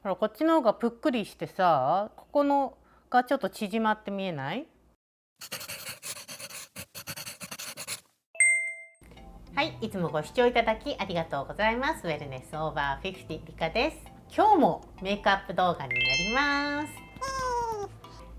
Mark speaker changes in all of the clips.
Speaker 1: ほらこっちの方がぷっくりしてさ、ここのがちょっと縮まって見えない？はい、いつもご視聴いただきありがとうございます。ウェルネスオーバー50リカです。今日もメイクアップ動画になります。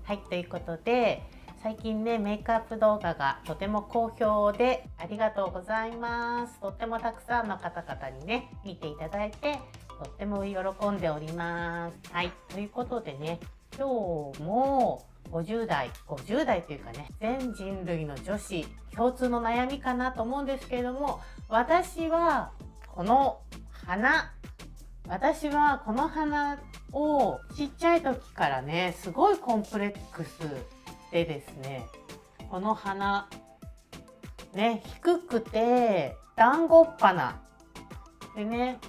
Speaker 1: はい、ということで最近ねメイクアップ動画がとても好評でありがとうございます。とってもたくさんの方々にね見ていただいてとっても喜んでおります。はい、ということでね今日も50代というかね全人類の女子共通の悩みかなと思うんですけれども、私はこの鼻をちっちゃい時からねすごいコンプレックスでですね、この鼻ね低くて団子っ鼻でね、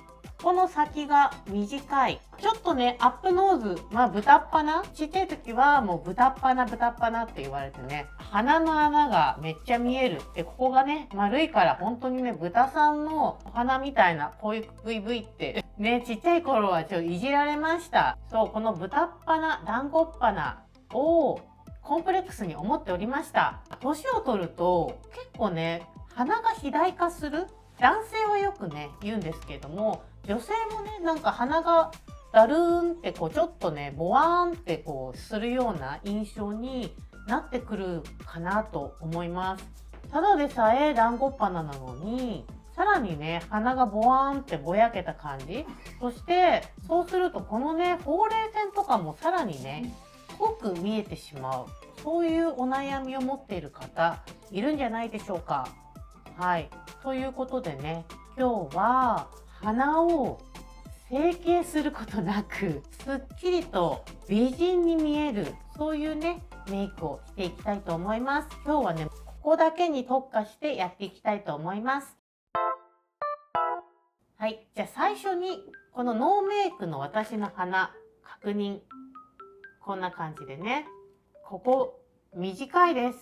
Speaker 1: この先が短い、ちょっとねアップノーズ、豚っ鼻、ちっちゃい時はもう豚っ鼻って言われてね、鼻の穴がめっちゃ見える。でここがね丸いから本当にね豚さんの鼻みたいなこういうブイブイってねちっちゃい頃はちょっといじられました。そう、この豚っ鼻、団子っ鼻をコンプレックスに思っておりました。年を取ると結構ね鼻が肥大化する、男性はよくね言うんですけども、女性もねなんか鼻がだるーんってこうちょっとねボワーンってこうするような印象になってくるかなと思います。ただでさえ団子っ鼻なのにさらにね鼻がボワーンってぼやけた感じ、そしてそうするとこのねほうれい線とかもさらにね濃く見えてしまう、そういうお悩みを持っている方いるんじゃないでしょうか。はい、ということでね今日は鼻を整形することなくすっきりと美人に見える、そういうねメイクをしていきたいと思います。今日はねここだけに特化してやっていきたいと思います。はい、じゃあ最初にこのノーメイクの私の鼻確認、こんな感じでね、ここ短いです。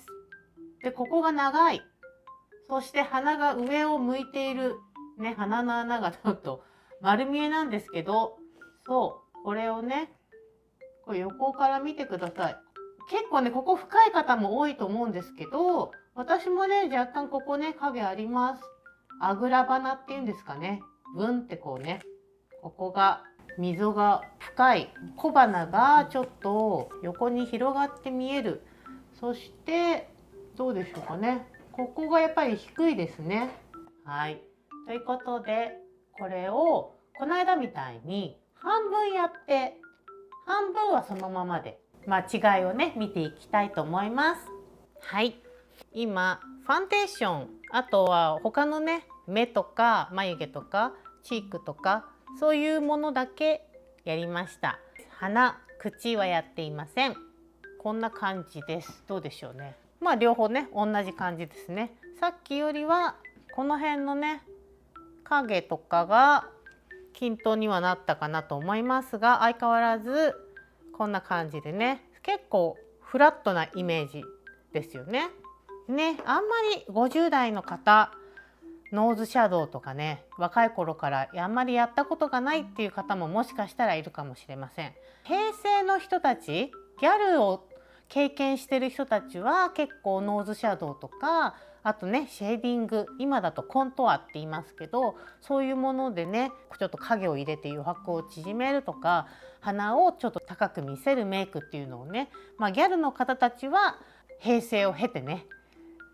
Speaker 1: でここが長い、そして鼻が上を向いているね、鼻の穴がちょっと丸見えなんですけど、そうこれをねこれ横から見てください。結構ねここ深い方も多いと思うんですけど、私もね若干ここね影あります。あぐら鼻っていうんですかね、ブンってこうね、ここが溝が深い、小鼻がちょっと横に広がって見える。そしてどうでしょうかね、ここがやっぱり低いですね。はい、ということでこれをこの間みたいに半分やって半分はそのままで、違いをね見ていきたいと思います。はい、今ファンデーション、あとは他のね目とか眉毛とかチークとかそういうものだけやりました。鼻、口はやっていません。こんな感じです。どうでしょうね。両方ね同じ感じですね。さっきよりはこの辺のね影とかが均等にはなったかなと思いますが、相変わらずこんな感じでね結構フラットなイメージですよね。あんまり50代の方ノーズシャドウとかね若い頃からあんまりやったことがないっていう方ももしかしたらいるかもしれません。平成の人たち、ギャルを経験してる人たちは結構ノーズシャドウとか、あとねシェーディング、今だとコントアって言いますけど、そういうものでねちょっと影を入れて余白を縮めるとか鼻をちょっと高く見せるメイクっていうのをね、ギャルの方たちは平成を経てね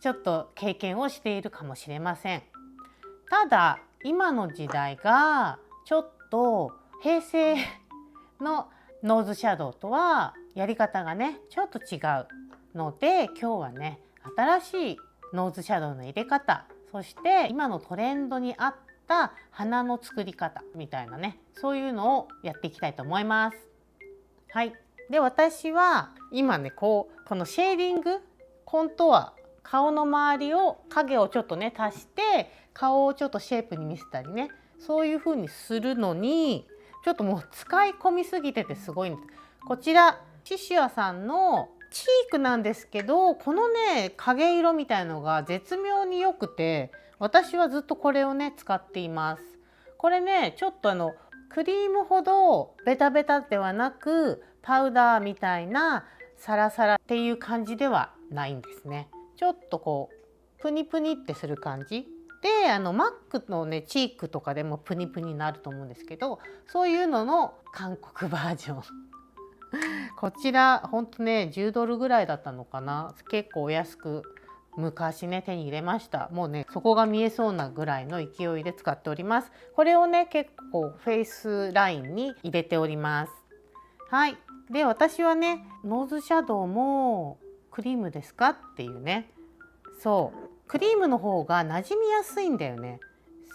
Speaker 1: ちょっと経験をしているかもしれません。ただ今の時代がちょっと平成のノーズシャドウとはやり方がねちょっと違うので、今日はね新しいノーズシャドウの入れ方、そして今のトレンドに合った鼻の作り方みたいなね、そういうのをやっていきたいと思います。はい、で私は今ねこのシェーディング、コントア、顔の周りを影をちょっとね足して顔をちょっとシェイプに見せたりね、そういう風にするのにちょっともう使い込みすぎててすごいんです。こちらシシアさんのチークなんですけど、このね影色みたいのが絶妙に良くて、私はずっとこれをね使っています。これねちょっとクリームほどベタベタではなく、パウダーみたいなサラサラっていう感じではないんですね。ちょっとこうプニプニってする感じで、マックのねチークとかでもプニプニになると思うんですけど、そういうのの韓国バージョンこちらほんとね10ドルぐらいだったのかな。結構お安く昔ね手に入れました。もうね底が見えそうなぐらいの勢いで使っております。これをね結構フェイスラインに入れております。はい。で私はねノーズシャドウもクリームですかっていうね、そうクリームの方が馴染みやすいんだよね。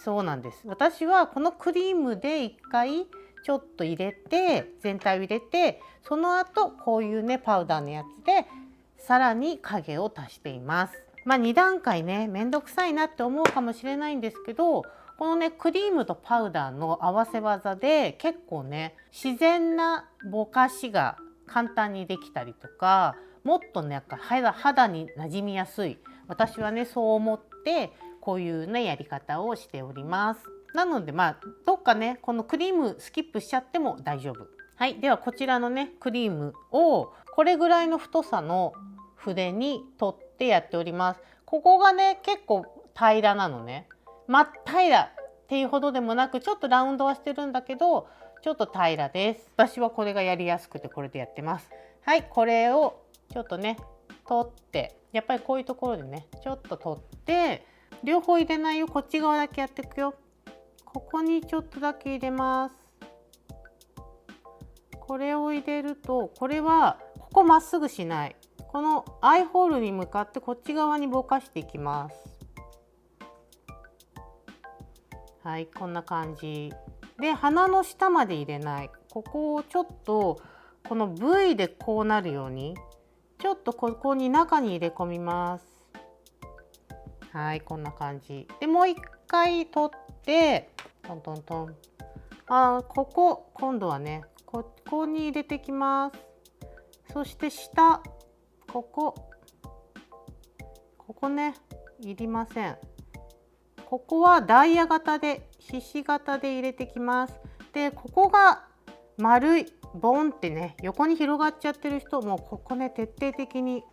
Speaker 1: そうなんです。私はこのクリームで一回ちょっと入れて、全体を入れて、その後こういうねパウダーのやつでさらに影を足しています。2段階ねめんどくさいなって思うかもしれないんですけど、このねクリームとパウダーの合わせ技で結構ね自然なぼかしが簡単にできたりとか、もっとね肌に馴染みやすい、私はねそう思ってこういうねやり方をしております。なのでどっかねこのクリームスキップしちゃっても大丈夫。はい、ではこちらのねクリームをこれぐらいの太さの筆に取ってやっております。ここがね結構平らなのね。真っ平らっていうほどでもなく、ちょっとラウンドはしてるんだけどちょっと平らです。私はこれがやりやすくてこれでやってます。はい、これをちょっとね取って、やっぱりこういうところでねちょっと取って、両方入れないよ、こっち側だけやっていくよ。ここにちょっとだけ入れます。これを入れると、これはここまっすぐしない、このアイホールに向かってこっち側にぼかしていきます。はい、こんな感じで、鼻の下まで入れない、ここをちょっとこの V でこうなるようにちょっとここに中に入れ込みます。はい、こんな感じで、もう一回取ってトントントン、ここ今度はねここに入れてきます。そして下ここねいりません。ここはダイヤ型でひし形で入れてきます。でここが丸いボンってね横に広がっちゃってる人もここね徹底的に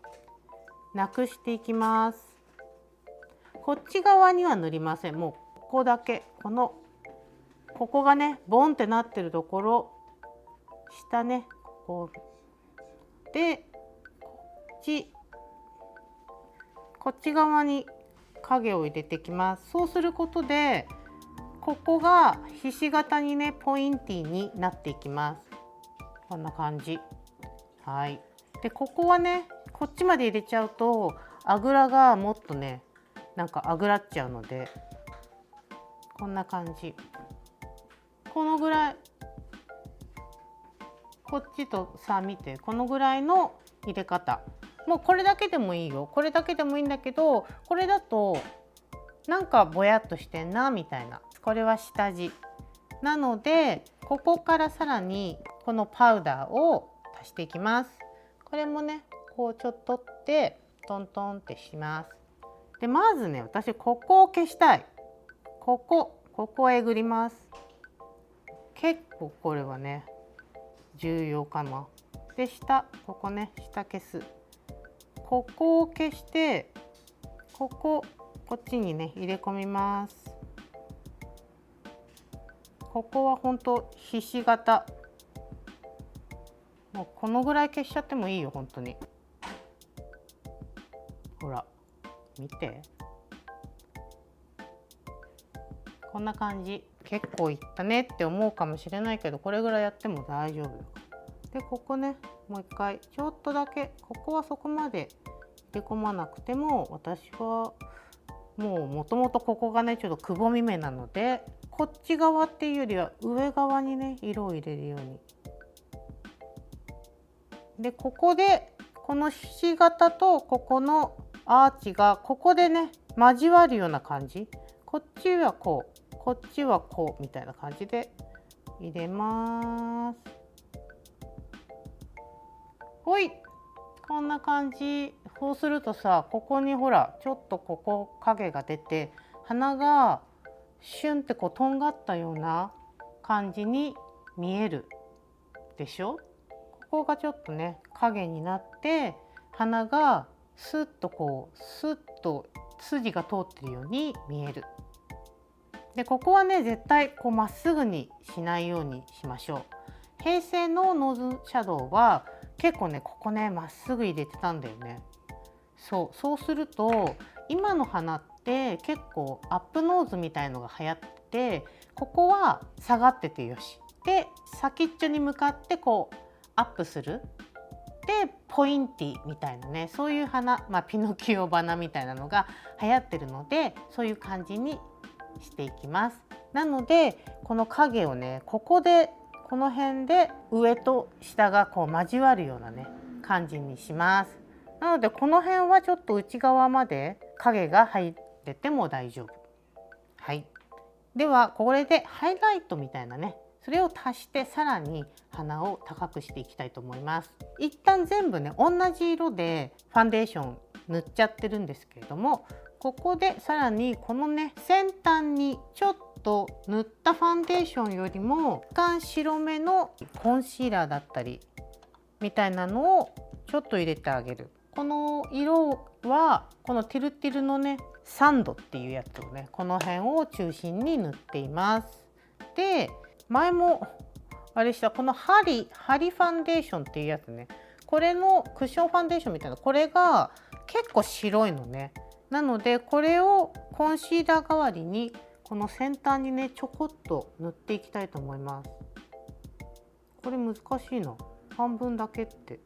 Speaker 1: なくしていきます。こっち側には塗りません。もうここだけ、ここがねボンってなってるところ、下ねここでこっち側に影を入れてきます。そうすることでここがひし形にねポインティーになっていきます。こんな感じ。はい。でここはねこっちまで入れちゃうとあぐらがもっとねなんかあぐらっちゃうので、こんな感じ、このぐらい、こっちとさ見てこのぐらいの入れ方、もうこれだけでもいいよ、これだけでもいいんだけど、これだとなんかぼやっとしてんなみたいな、これは下地なのでここからさらにこのパウダーを足していきます。これもねこうちょっと取ってトントンってします。でまずね私ここを消したい。ここをえぐります。結構これはね重要かな。で下ここね下消す。ここを消してこっちにね入れ込みます。ここは本当ひし形、もうこのぐらい消しちゃってもいいよ本当に。ほら見て、こんな感じ。結構いったねって思うかもしれないけど、これぐらいやっても大丈夫よ。でここねもう一回ちょっとだけ、ここはそこまで入れ込まなくても、私はもともとここがねちょっとくぼみ目なので、こっち側っていうよりは上側にね色を入れるように。でここでこのひし形とここのアーチがここでね交わるような感じ、こっちはこうこっちはこうみたいな感じで入れます。ほい、こんな感じ。そうするとさ、ここにほらちょっとここ影が出て、鼻がシュンってこうとんがったような感じに見えるでしょ。ここがちょっとね影になって鼻がスッとスッと筋が通ってるように見える。でここはね絶対まっすぐにしないようにしましょう。平成のノーズシャドウは結構ねここねまっすぐ入れてたんだよね。そうすると今の鼻って結構アップノーズみたいのが流行ってて、ここは下がっててよしで先っちょに向かってアップするでポインティみたいなね、そういう鼻、ピノキオ鼻みたいなのが流行ってるので、そういう感じにしていきます。なのでこの影をねこの辺で上と下が交わるようなね感じにします。なのでこの辺はちょっと内側まで影が入ってても大丈夫。はい、ではこれでハイライトみたいなね、それを足してさらに鼻を高くしていきたいと思います。一旦全部ね同じ色でファンデーション塗っちゃってるんですけれども、ここでさらにこのね先端にちょっと塗ったファンデーションよりも若干白めのコンシーラーだったりみたいなのをちょっと入れてあげる。この色はこのティルティルのねサンドっていうやつをねこの辺を中心に塗っています。で前もあれしたこのハリファンデーションっていうやつね、これのクッションファンデーションみたいな、これが結構白いのね。なのでこれをコンシーラー代わりにこの先端にねちょこっと塗っていきたいと思います。これ難しいな、半分だけって。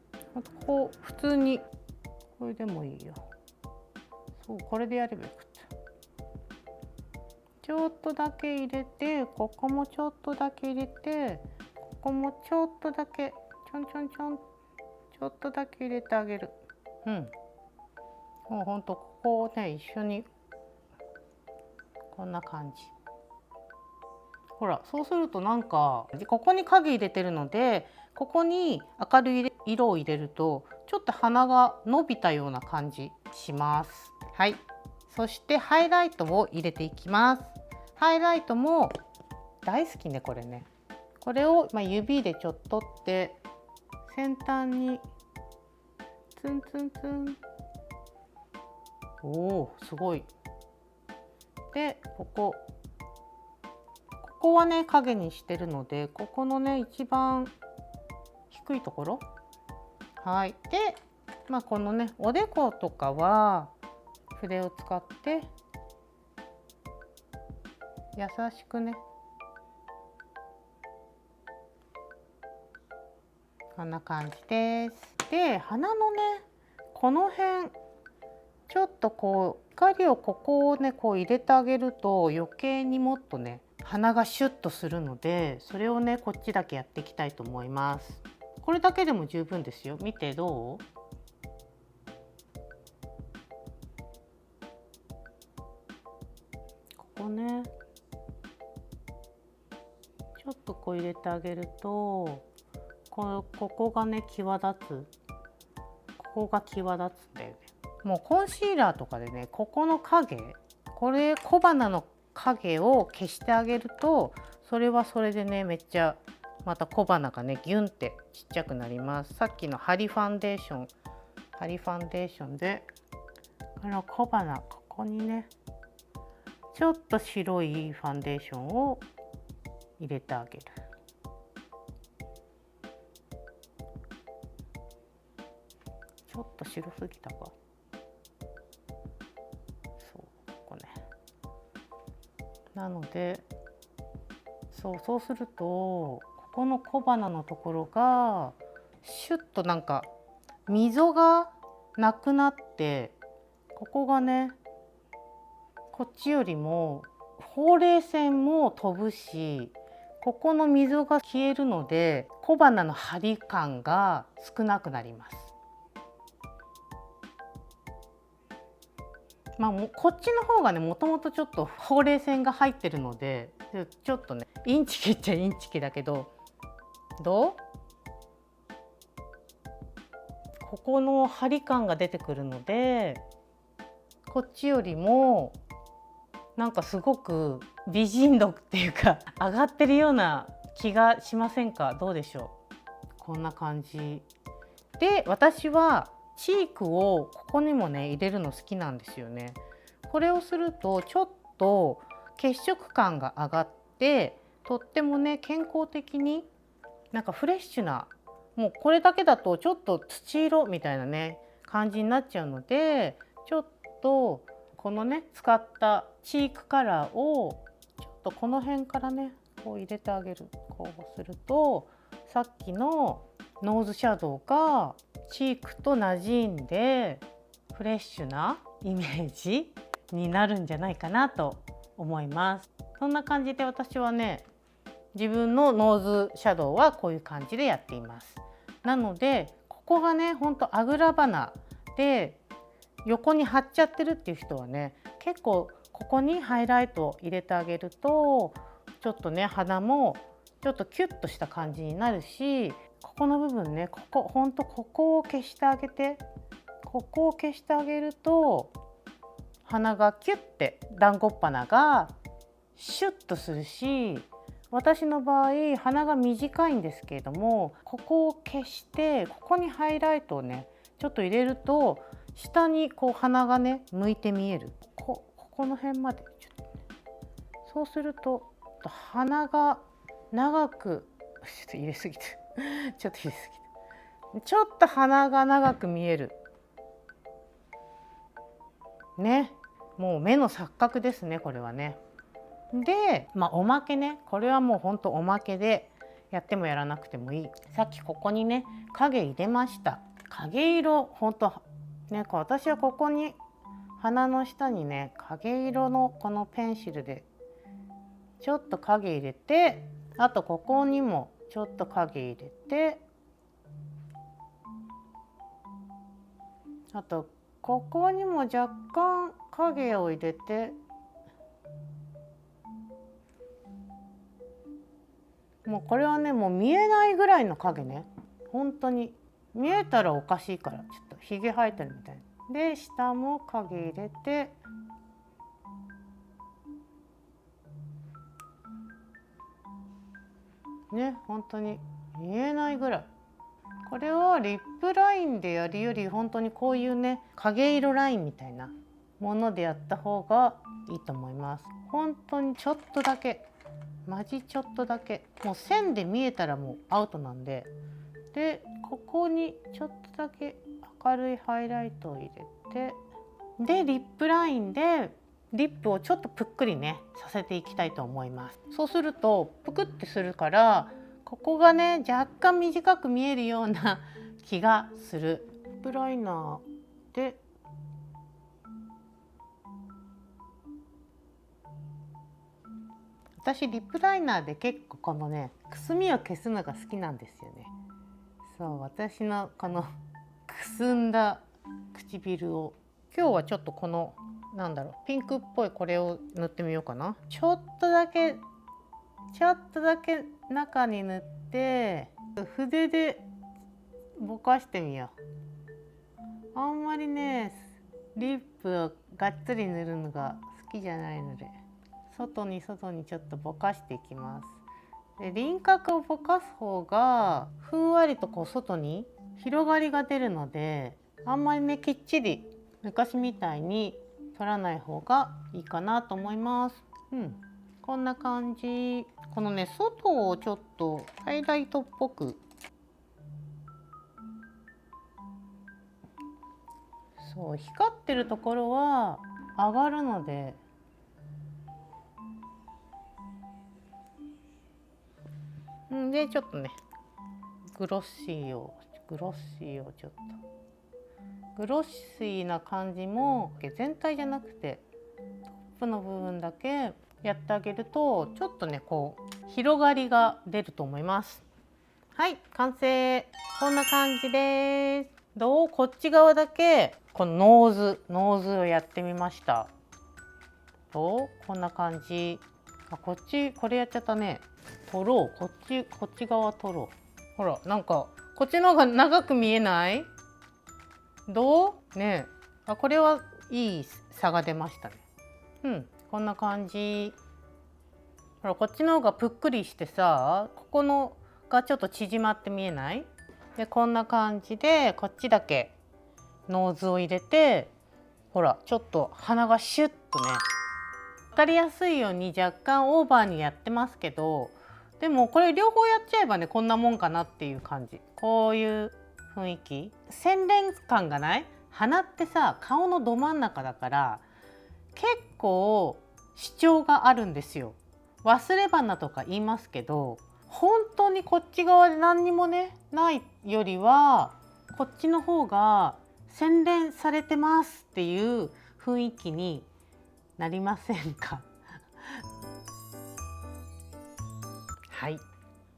Speaker 1: 普通にこれでもいいよ。これでやればよかった。ちょっとだけ入れて、ここもちょっとだけ入れて、ここもちょっとだけちょんちょんちょん、ちょっとだけ入れてあげる。もうほんとここをね一緒にこんな感じ。ほら、そうするとなんかここに影入れてるので、ここに明るい色を入れるとちょっと鼻が伸びたような感じします。はい、そしてハイライトを入れていきます。ハイライトも大好きね、これね。これを指でちょっと取って先端にツンツンツン。おー、すごい。でここはね影にしてるので、ここのね一番低いところ、はい。でこのねおでことかは筆を使って優しくね、こんな感じです。で鼻のねこの辺ちょっと光をここをね入れてあげると余計にもっとね鼻がシュッとするので、それをねこっちだけやっていきたいと思います。これだけでも十分ですよ。見てどう？ここねちょっと入れてあげるとここがね際立つ。ここが際立つんだよね。もうコンシーラーとかでねここの影、これ小鼻の影を消してあげると、それはそれでねめっちゃまた小鼻がねギュンってちっちゃくなります。さっきのハリファンデーションでこの小鼻ここにねちょっと白いファンデーションを入れてあげる。ちょっと白すぎたか。なのでそうするとここの小鼻のところがシュッとなんか溝がなくなって、ここがねこっちよりもほうれい線も飛ぶし、ここの溝が消えるので小鼻の張り感が少なくなります。こっちの方がねもともとちょっとほうれい線が入ってるのでちょっとねインチキっちゃインチキだけど、どう？ここの張り感が出てくるので、こっちよりもなんかすごく美人度っていうか上がってるような気がしませんか？どうでしょう。こんな感じで、私はチークをここにもね入れるの好きなんですよね。これをするとちょっと血色感が上がって、とってもね健康的になんかフレッシュな、もうこれだけだとちょっと土色みたいなね感じになっちゃうので、ちょっとこのね使ったチークカラーをちょっとこの辺からねこう入れてあげる。こうするとさっきのノーズシャドウがチークと馴染んでフレッシュなイメージになるんじゃないかなと思います。そんな感じで私はね、自分のノーズシャドウはこういう感じでやっています。なのでここがねほんとあぐら鼻で横に張っちゃってるっていう人はね、結構ここにハイライトを入れてあげるとちょっとね鼻もちょっとキュッとした感じになるし、ここの部分ね、ここほんとここを消してあげて、ここを消してあげると鼻がキュッて団子っ鼻がシュッとするし、私の場合鼻が短いんですけれども、ここを消してここにハイライトをねちょっと入れると下にこう鼻がね向いて見える。ここの辺までちょっと、ね、そうすると鼻が長くちょっと入れすぎてちょっと入れすぎてちょっと鼻が長く見えるね。もう目の錯覚ですね、これはね。で、おまけね、これはもうほんとおまけでやってもやらなくてもいい。さっきここにね影入れました。影色ほんとね、私はここに鼻の下にね影色のこのペンシルでちょっと影入れて、あとここにもちょっと影入れて、あとここにも若干影を入れて、もうこれはねもう見えないぐらいの影ね。本当に見えたらおかしいから、ちょっとひげ生えてるみたいで、下も影入れて、ね、本当に見えないぐらい。これはリップラインでやるより本当にこういうね影色ラインみたいなものでやった方がいいと思います。本当にちょっとだけ、マジちょっとだけ、もう線で見えたらもうアウトなんで、でここにちょっとだけ明るいハイライトを入れて、でリップラインでリップをちょっとぷっくりねさせていきたいと思います。そうするとぷくってするから、ここがね若干短く見えるような気がする。リップライナーで私リップライナーで結構このねくすみを消すのが好きなんですよね。そう、私のこのくすんだ唇を今日はちょっとこのピンクっぽいこれを塗ってみようかな。ちょっとだけ中に塗って筆でぼかしてみよう。あんまりねリップをがっつり塗るのが好きじゃないので、外にちょっとぼかしていきます。で輪郭をぼかす方がふんわりとこう外に広がりが出るので、あんまりねきっちり昔みたいに取らない方がいいかなと思います。こんな感じ。このね外をちょっとハイライトっぽく、そう光ってるところは上がるので、でちょっとねグロッシーをちょっとグロッシーな感じも全体じゃなくてトップの部分だけやってあげるとちょっとねこう広がりが出ると思います。はい、完成。こんな感じです。どう？こっち側だけこのノーズをやってみました。こんな感じ。こっちこれやっちゃったね。取ろう。こっち側取ろう。ほらなんかこっちの方が長く見えない？どう？ねえ。これはいい差が出ましたね。こんな感じ。ほほらこっちの方がぷっくりしてさ、ここのがちょっと縮まって見えない？でこんな感じでこっちだけノーズを入れて、ほらちょっと鼻がシュッとね、分かりやすいように若干オーバーにやってますけど、でもこれ両方やっちゃえばねこんなもんかなっていう感じ。こういう雰囲気、洗練感がない？鼻ってさ顔のど真ん中だから結構主張があるんですよ。忘れ花とか言いますけど、本当にこっち側で何にもねないよりはこっちの方が洗練されてますっていう雰囲気になりませんか？はい、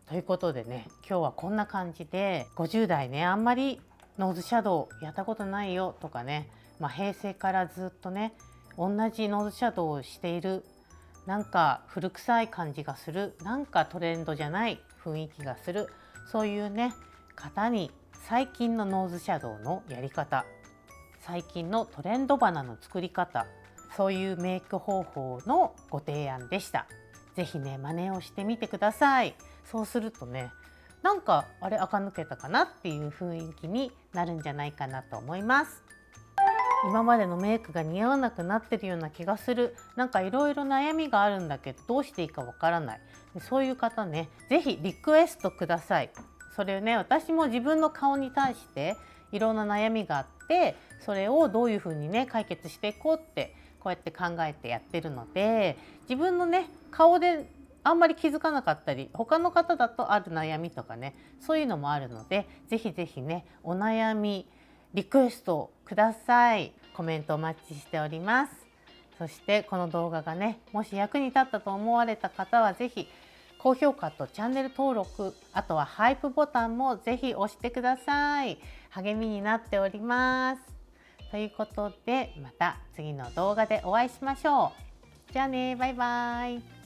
Speaker 1: ということでね、今日はこんな感じで50代ねあんまりノーズシャドウやったことないよとかね、平成からずっとね同じノーズシャドウをしている、なんか古臭い感じがする、なんかトレンドじゃない雰囲気がする、そういうね方に最近のノーズシャドウのやり方、最近のトレンド花の作り方、そういうメイク方法のご提案でした。ぜひね真似をしてみてください。そうするとね、なんかあれ垢抜けたかなっていう雰囲気になるんじゃないかなと思います。今までのメイクが似合わなくなってるような気がする、なんかいろいろ悩みがあるんだけどどうしていいかわからない、そういう方ね是非リクエストください。それをね私も自分の顔に対していろんな悩みがあって、それをどういうふうにね解決していこうってこうやって考えてやってるので、自分のね顔であんまり気づかなかったり、他の方だとある悩みとかね、そういうのもあるので、ぜひぜひねお悩みリクエストください。コメントお待ちしております。そしてこの動画がねもし役に立ったと思われた方はぜひ高評価とチャンネル登録、あとはハイプボタンもぜひ押してください。励みになっております。ということでまた次の動画でお会いしましょう。じゃあね、バイバイ。